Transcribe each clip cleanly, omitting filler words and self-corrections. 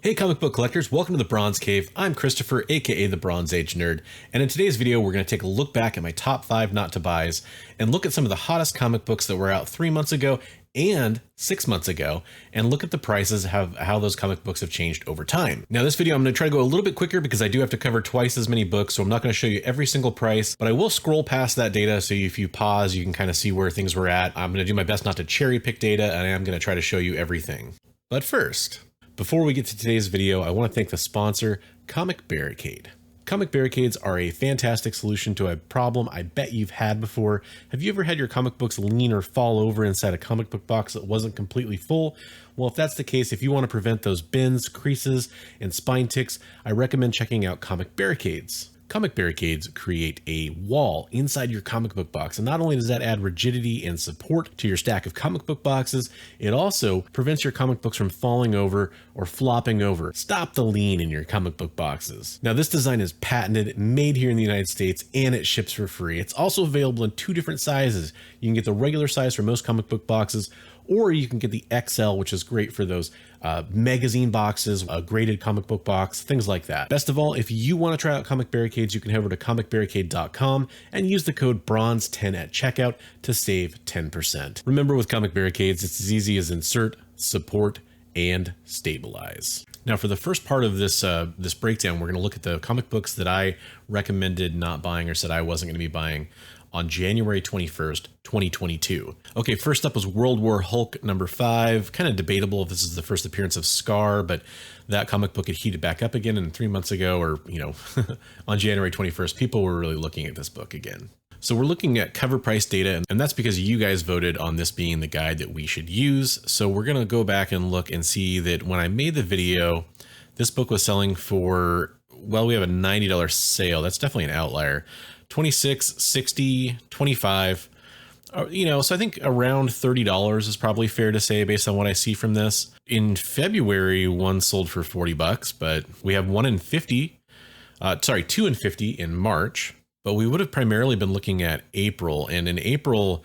Hey comic book collectors, welcome to the Bronze Cave. I'm Christopher, aka the Bronze Age Nerd, and in today's video we're going to take a look back at my top 5 not to buys and look at some of the hottest comic books that were out 3 months ago and 6 months ago, and look at the prices, how those comic books have changed over time. Now this video I'm going to try to go a little bit quicker because I do have to cover twice as many books, so I'm not going to show you every single price, but I will scroll past that data so if you pause you can kind of see where things were at. I'm going to do my best not to cherry pick data, and I am going to try to show you everything. But first, before we get to today's video, I want to thank the sponsor, Comic Barricade. Comic Barricades are a fantastic solution to a problem I bet you've had before. Have you ever had your comic books lean or fall over inside a comic book box that wasn't completely full? Well, if that's the case, if you want to prevent those bends, creases, and spine ticks, I recommend checking out Comic Barricades. Comic Barricades create a wall inside your comic book box, and not only does that add rigidity and support to your stack of comic book boxes, it also prevents your comic books from falling over or flopping over. Stop the lean in your comic book boxes. Now, this design is patented, made here in the United States, and it ships for free. It's also available in 2 different sizes. You can get the regular size for most comic book boxes, or you can get the XL, which is great for those magazine boxes, a graded comic book box, things like that. Best of all, if you want to try out Comic Barricades, you can head over to comicbarricade.com and use the code BRONZE10 at checkout to save 10%. Remember, with Comic Barricades, it's as easy as insert, support, and stabilize. Now, for the first part of this this breakdown, we're going to look at the comic books that I recommended not buying or said I wasn't going to be buying on January 21st, 2022. Okay, first up was World War Hulk number 5. Kind of debatable if this is the first appearance of Scar, but that comic book had heated back up again, and 3 months ago, or on January 21st, people were really looking at this book again. So we're looking at cover price data, and that's because you guys voted on this being the guide that we should use. So we're gonna go back and look and see that when I made the video, this book was selling for, well, we have a $90 sale. That's definitely an outlier. 26, 60, 25, so I think around $30 is probably fair to say based on what I see from this. In February, one sold for $40, but we have 2 and 50 in March, but we would have primarily been looking at April. And in April,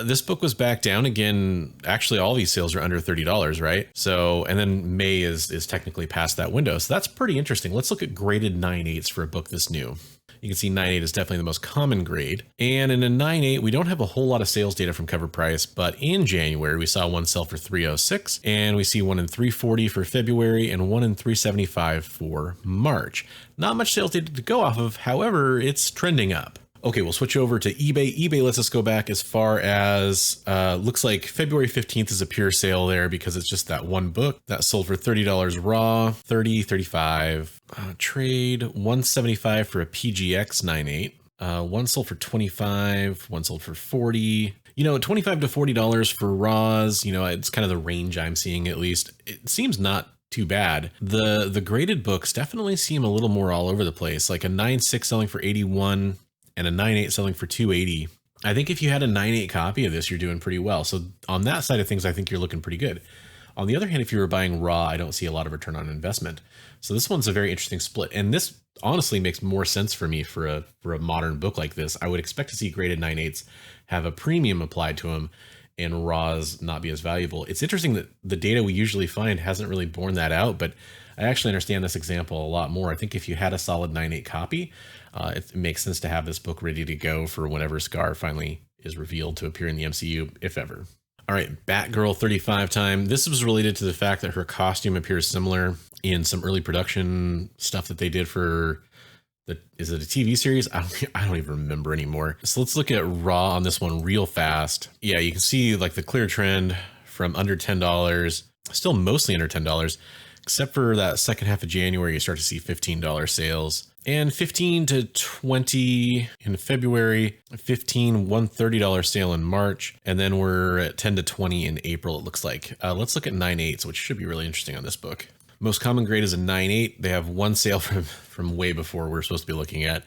this book was back down again. Actually, all these sales are under $30, right? So, and then May is technically past that window. So that's pretty interesting. Let's look at graded 9/8 for a book this new. You can see 9/8 is definitely the most common grade. And in a 9/8, we don't have a whole lot of sales data from cover price, but in January, we saw one sell for $306, and we see one in $340 for February and one in $375 for March. Not much sales data to go off of. However, it's trending up. Okay, we'll switch over to eBay. eBay lets us go back as far as, looks like February 15th is a pure sale there because it's just that one book that sold for $30 raw, $30, $35. Trade, $175 for a PGX 9/8. One sold for $25, one sold for $40. $25 to $40 for raws, it's kind of the range I'm seeing at least. It seems not too bad. The graded books definitely seem a little more all over the place, like a 9/6 selling for $81. And a 9/8 selling for $280. I think if you had a 9/8 copy of this, you're doing pretty well. So on that side of things, I think you're looking pretty good. On the other hand, if you were buying raw, I don't see a lot of return on investment. So this one's a very interesting split. And this honestly makes more sense for me for a modern book like this. I would expect to see graded 9/8s have a premium applied to them and raws not be as valuable. It's interesting that the data we usually find hasn't really borne that out, but I actually understand this example a lot more. I think if you had a solid 9/8 copy, it makes sense to have this book ready to go for whenever Scar finally is revealed to appear in the MCU, if ever. All right, Batgirl 35 time. This was related to the fact that her costume appears similar in some early production stuff that they did for is it a TV series? I don't even remember anymore. So let's look at raw on this one real fast. Yeah, you can see like the clear trend from under $10, still mostly under $10, except for that second half of January, you start to see $15 sales. And 15 to 20 in February, 15, $130 sale in March, and then we're at 10 to 20 in April, it looks like. Let's look at 9/8s, which should be really interesting on this book. Most common grade is a 9/8. They have one sale from way before we're supposed to be looking at.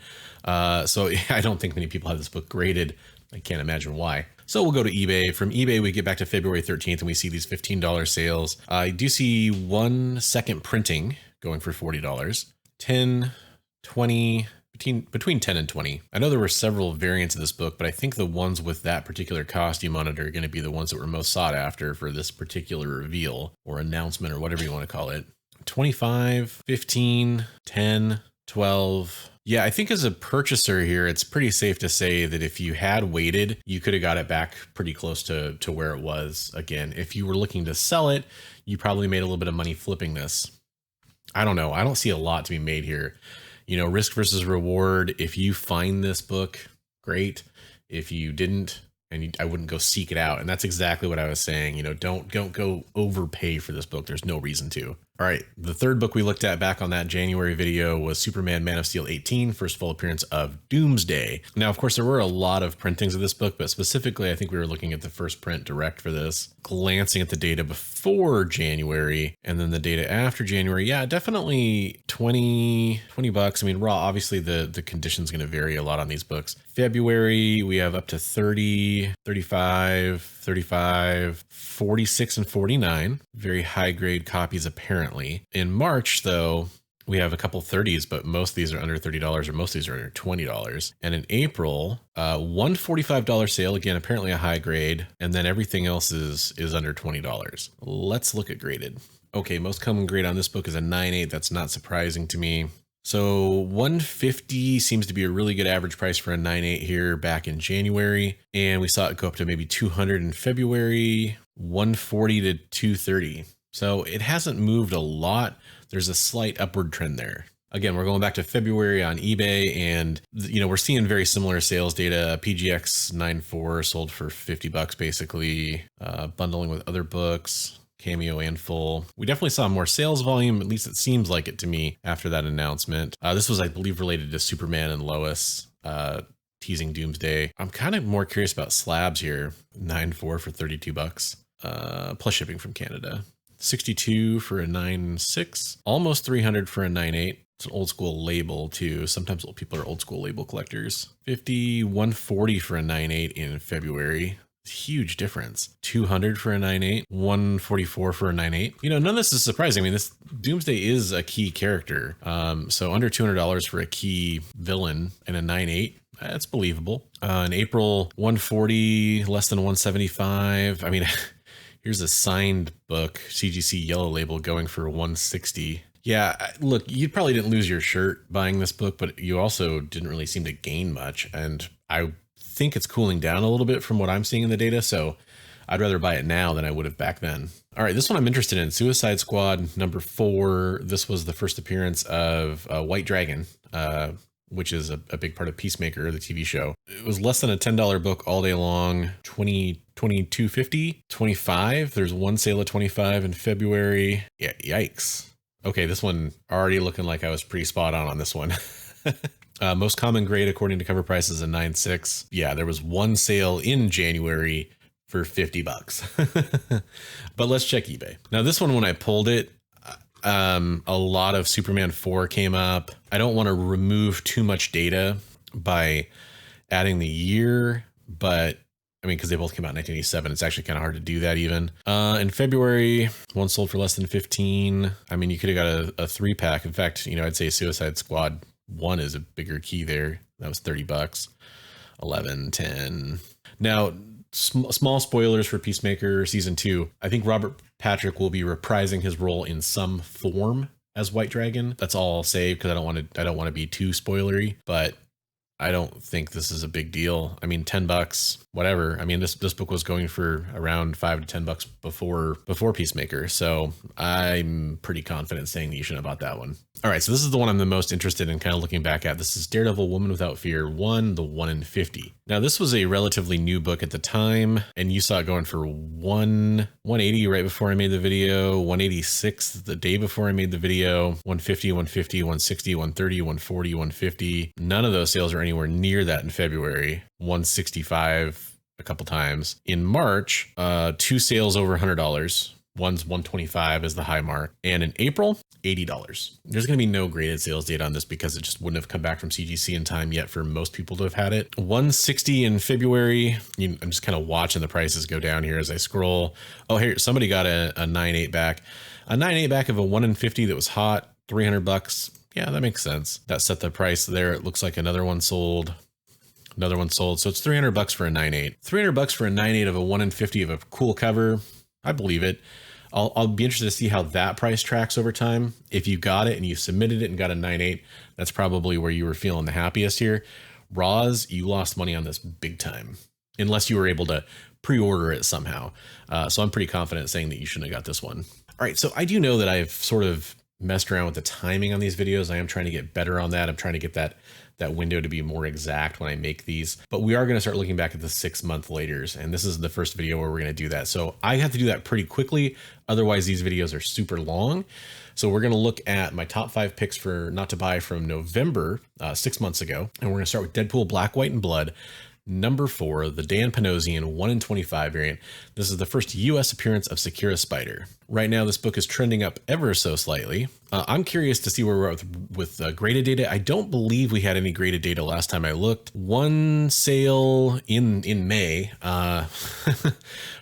So I don't think many people have this book graded. I can't imagine why. So we'll go to eBay. From eBay, we get back to February 13th and we see these $15 sales. I do see 1 second printing going for $40, 10, 20, between 10 and 20. I know there were several variants of this book, but I think the ones with that particular costume on it are going to be the ones that were most sought after for this particular reveal or announcement or whatever you want to call it. 25, 15, 10, 12. Yeah, I think as a purchaser here, it's pretty safe to say that if you had waited, you could have got it back pretty close to where it was. Again, if you were looking to sell it, you probably made a little bit of money flipping this. I don't know. I don't see a lot to be made here. You know, risk versus reward. If you find this book, great. If you didn't, I wouldn't go seek it out. And that's exactly what I was saying. You know, don't go overpay for this book. There's no reason to. All right. The third book we looked at back on that January video was Superman Man of Steel 18, first full appearance of Doomsday. Now, of course, there were a lot of printings of this book, but specifically, I think we were looking at the first print direct for this, glancing at the data before January and then the data after January. Yeah, definitely 20 bucks. I mean, raw, obviously the condition's going to vary a lot on these books. February, we have up to 30, 35, 35, 46, and 49. Very high grade copies, apparently. In March, though, we have a couple 30s, but most of these are under $30 or most of these are under $20. And in April, one $45 sale, again, apparently a high grade. And then everything else is under $20. Let's look at graded. Okay, most common grade on this book is a 9.8. That's not surprising to me. So 150 seems to be a really good average price for a 9.8 here back in January. And we saw it go up to maybe 200 in February, 140 to 230. So it hasn't moved a lot. There's a slight upward trend there. Again, we're going back to February on eBay, and you know, we're seeing very similar sales data. PGX 9.4 sold for 50 bucks basically, bundling with other books, Cameo and full. We definitely saw more sales volume, at least it seems like it to me after that announcement. This was, I believe, related to Superman and Lois, teasing Doomsday. I'm kind of more curious about slabs here. 9.4 for 32 bucks, plus shipping from Canada. 62 for a 9.6, almost 300 for a 9.8. It's an old school label too. Sometimes people are old school label collectors. 50, 140 for a 9.8 in February. Huge difference. 200 for a 9.8, 144 for a 9.8. You know, none of this is surprising. I mean, this Doomsday is a key character. So under $200 for a key villain and a 9.8. That's believable. In April, 140, less than 175. I mean, here's a signed book, CGC yellow label, going for 160. Yeah, look, you probably didn't lose your shirt buying this book, but you also didn't really seem to gain much. And I think it's cooling down a little bit from what I'm seeing in the data. So I'd rather buy it now than I would have back then. All right, this one I'm interested in. Suicide Squad number 4. This was the first appearance of White Dragon, which is a big part of Peacemaker, the TV show. It was less than a $10 book all day long. 22.50, 25. There's one sale at 25 in February. Yeah, yikes. Okay, this one already looking like I was pretty spot on this one. Most common grade according to cover price is a 9.6. Yeah, there was one sale in January for 50 bucks. But let's check eBay. Now this one, when I pulled it, a lot of Superman 4 came up. I don't want to remove too much data by adding the year, but I mean, because they both came out in 1987, it's actually kind of hard to do that even. In February, one sold for less than 15. I mean, you could have got a 3-pack. In fact, you know, I'd say Suicide Squad 1 is a bigger key there. That was 30 bucks, 11, 10. Now, small spoilers for Peacemaker season 2. I think Robert Patrick will be reprising his role in some form as White Dragon. That's all I'll say, because I don't want to be too spoilery, but I don't think this is a big deal. I mean, 10 bucks, whatever. I mean, this book was going for around 5 to 10 bucks before Peacemaker. So I'm pretty confident saying that you shouldn't have bought that one. All right, so this is the one I'm the most interested in kind of looking back at. This is Daredevil Woman Without Fear 1, the 1-in-50. Now, this was a relatively new book at the time, and you saw it going for 180 right before I made the video, 186 the day before I made the video, 150, 150, 160, 130, 140, 150. None of those sales are anywhere near that in February. 165 a couple times. In March, 2 sales over $100. One's 125 as the high mark. And in April, $80. There's going to be no graded sales data on this because it just wouldn't have come back from CGC in time yet for most people to have had it. 160 in February. I'm just kind of watching the prices go down here as I scroll. Oh, here, somebody got a 9.8 back. A 9.8 back of a 1-in-50 that was hot, 300 bucks. Yeah, that makes sense. That set the price there. It looks like another one sold. Another one sold. So it's 300 bucks for a 9.8. 300 bucks for a 9.8 of a 1-in-50 of a cool cover. I believe it. I'll be interested to see how that price tracks over time. If you got it and you submitted it and got a 9.8, that's probably where you were feeling the happiest here. Raws, you lost money on this big time, unless you were able to pre-order it somehow. So I'm pretty confident saying that you shouldn't have got this one. All right, so I do know that I've sort of messed around with the timing on these videos. I am trying to get better on that. I'm trying to get that window to be more exact when I make these, but we are going to start looking back at the 6 month laters. And this is the first video where we're going to do that. So I have to do that pretty quickly. Otherwise these videos are super long. So we're going to look at my top 5 picks for not to buy from November, 6 months ago. And we're going to start with Deadpool, Black, White, and Blood. Number 4, the Dan Panosian 1-in-25 variant. This is the first US appearance of Sakura Spider. Right now, this book is trending up ever so slightly. I'm curious to see where we're at with graded data. I don't believe we had any graded data last time I looked. One sale in May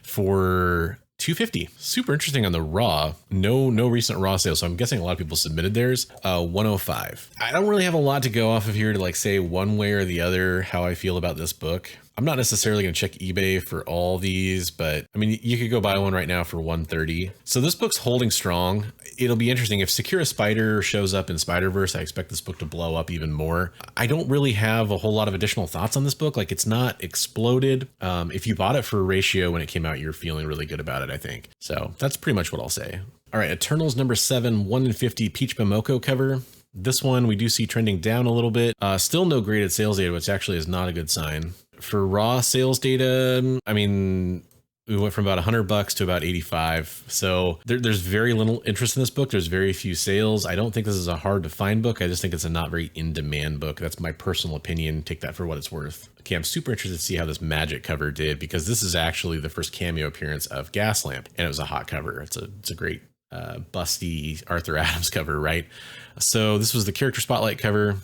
for $250. Super interesting on the raw. No recent raw sales. So I'm guessing a lot of people submitted theirs. 105. I don't really have a lot to go off of here to like say one way or the other how I feel about this book. I'm not necessarily going to check eBay for all these, but I mean, you could go buy one right now for 130. So this book's holding strong. It'll be interesting if Sakura Spider shows up in Spider-Verse. I expect this book to blow up even more. I don't really have a whole lot of additional thoughts on this book. Like, it's not exploded. If you bought it for Ratio when it came out, you're feeling really good about it, I think. So that's pretty much what I'll say. All right, Eternals number 7, 1-in-50 Peach Momoko cover. This one we do see trending down a little bit. Still no graded sales data, which actually is not a good sign. For raw sales data, I mean, we went from about $100 to about 85. So there's very little interest in this book. There's very few sales. I don't think this is a hard to find book. I just think it's a not very in demand book. That's my personal opinion. Take that for what it's worth. Okay, I'm super interested to see how this Magic cover did, because this is actually the first cameo appearance of Gaslamp, and it was a hot cover. It's a great busty Arthur Adams cover, right? So this was the character spotlight cover.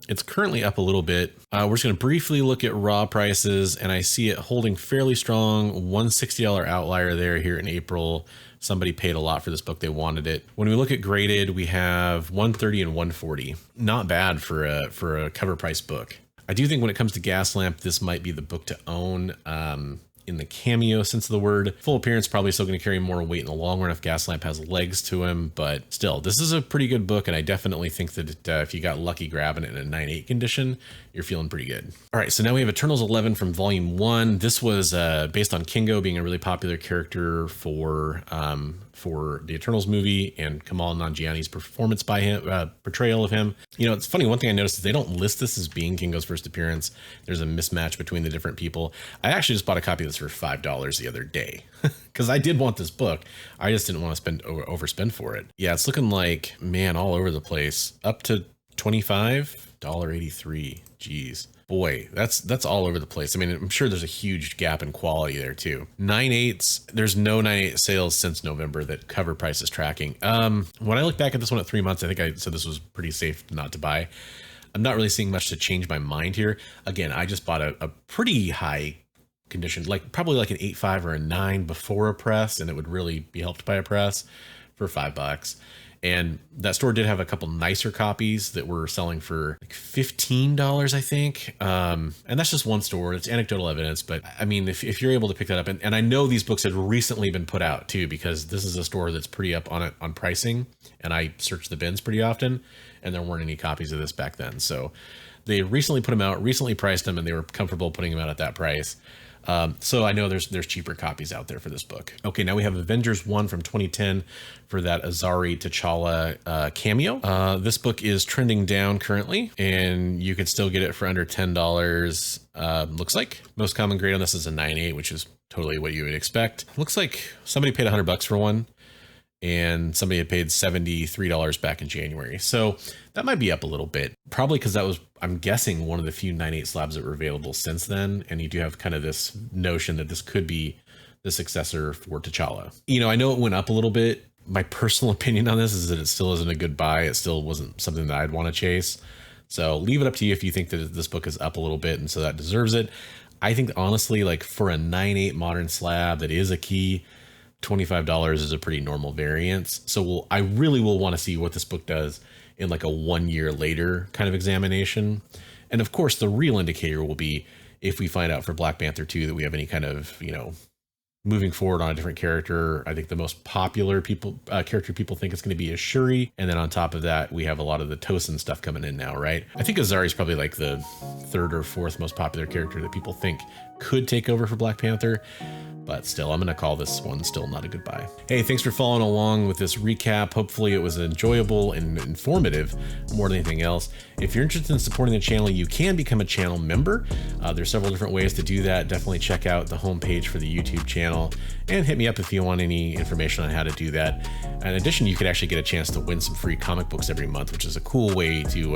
It's currently up a little bit. We're just going to briefly look at raw prices, and I see it holding fairly strong. $160 outlier there here in April. Somebody paid a lot for this book. They wanted it. When we look at graded, we have 130 and 140. Not bad for a cover price book. I do think when it comes to Gaslamp, this might be the book to own. In the cameo sense of the word. Full appearance probably still going to carry more weight in the long run if Gaslamp has legs to him, but still, this is a pretty good book, and I definitely think that if you got lucky grabbing it in a 9.8 condition, you're feeling pretty good. All right, so now we have Eternals 11 from Volume 1. This was based on Kingo being a really popular character for the Eternals movie, and Kamal Nanjiani's performance by him, portrayal of him. You know, it's funny, one thing I noticed is they don't list this as being Kingo's first appearance. There's a mismatch between the different people. I actually just bought a copy of this for $5 the other day because I did want this book. I just didn't want to overspend for it. Yeah, it's looking like, man, all over the place. Up to $25.83. Jeez. Boy, that's all over the place. I mean, I'm sure there's a huge gap in quality there too. 9.8s, there's no 9.8 sales since November that cover price is tracking. When I look back at this one at 3 months, I think I said this was pretty safe not to buy. I'm not really seeing much to change my mind here. Again, I just bought a pretty high condition, like probably like an 8.5 or a 9 before a press, and it would really be helped by a press for $5. And that store did have a couple nicer copies that were selling for like $15, I think. And that's just one store. It's anecdotal evidence. But I mean, if you're able to pick that up, and I know these books had recently been put out too, because this is a store that's pretty up on it on pricing. And I search the bins pretty often, and there weren't any copies of this back then. So they recently put them out, recently priced them, and they were comfortable putting them out at that price. So I know there's cheaper copies out there for this book. Okay, now we have Avengers 1 from 2010 for that Azari T'Challa cameo. This book is trending down currently, and you can still get it for under $10. Looks like most common grade on this is a 9.8, which is totally what you would expect. Looks like somebody paid $100 for one, and somebody had paid $73 back in January. So that might be up a little bit, probably because that was, I'm guessing, one of the few 9.8 slabs that were available since then. And you do have kind of this notion that this could be the successor for T'Challa. You know, I know it went up a little bit. My personal opinion on this is that it still isn't a good buy. It still wasn't something that I'd want to chase. So leave it up to you if you think that this book is up a little bit and so that deserves it. I think honestly, like for a 9.8 modern slab that is a key, $25 is a pretty normal variance. So I really will want to see what this book does in like a 1 year later kind of examination. And of course, the real indicator will be if we find out for Black Panther 2 that we have any kind of, you know, Moving forward on a different character, I think the most popular character people think it's going to be is Shuri. And then on top of that, we have a lot of the Tosin stuff coming in now, right? I think Azari is probably like the third or fourth most popular character that people think could take over for Black Panther. But still, I'm going to call this one still not a good buy. Hey, thanks for following along with this recap. Hopefully it was enjoyable and informative more than anything else. If you're interested in supporting the channel, you can become a channel member. There's several different ways to do that. Definitely check out the homepage for the YouTube channel and hit me up if you want any information on how to do that. In addition, you could actually get a chance to win some free comic books every month, which is a cool way to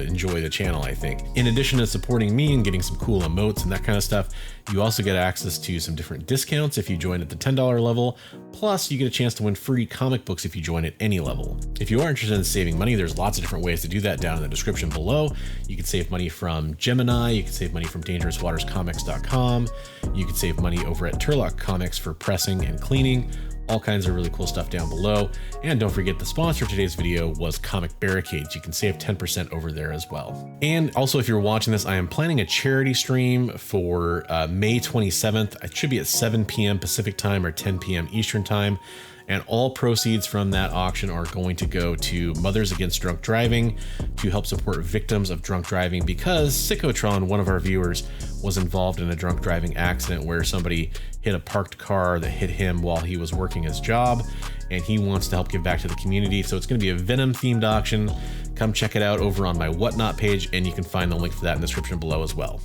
enjoy the channel, I think. In addition to supporting me and getting some cool emotes and that kind of stuff, you also get access to some different discounts if you join at the $10 level. Plus, you get a chance to win free comic books if you join at any level. If you are interested in saving money, there's lots of different ways to do that down in the description below. You can save money from Gemini, you can save money from DangerousWatersComics.com, you can save money over at Turlock Comics for pressing and cleaning. All kinds of really cool stuff down below. And don't forget, the sponsor of today's video was Comic Barricades. You can save 10% over there as well. And also, if you're watching this, I am planning a charity stream for May 27th. It should be at 7 p.m. Pacific time or 10 p.m. Eastern time. And all proceeds from that auction are going to go to Mothers Against Drunk Driving to help support victims of drunk driving, because Sickotron, one of our viewers, was involved in a drunk driving accident where somebody hit a parked car that hit him while he was working his job, and he wants to help give back to the community. So it's going to be a Venom themed auction. Come check it out over on my Whatnot page, and you can find the link for that in the description below as well.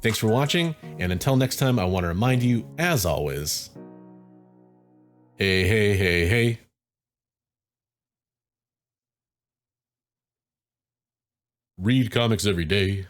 Thanks for watching, and until next time, I want to remind you, as always, hey, hey, hey, hey. Read comics every day.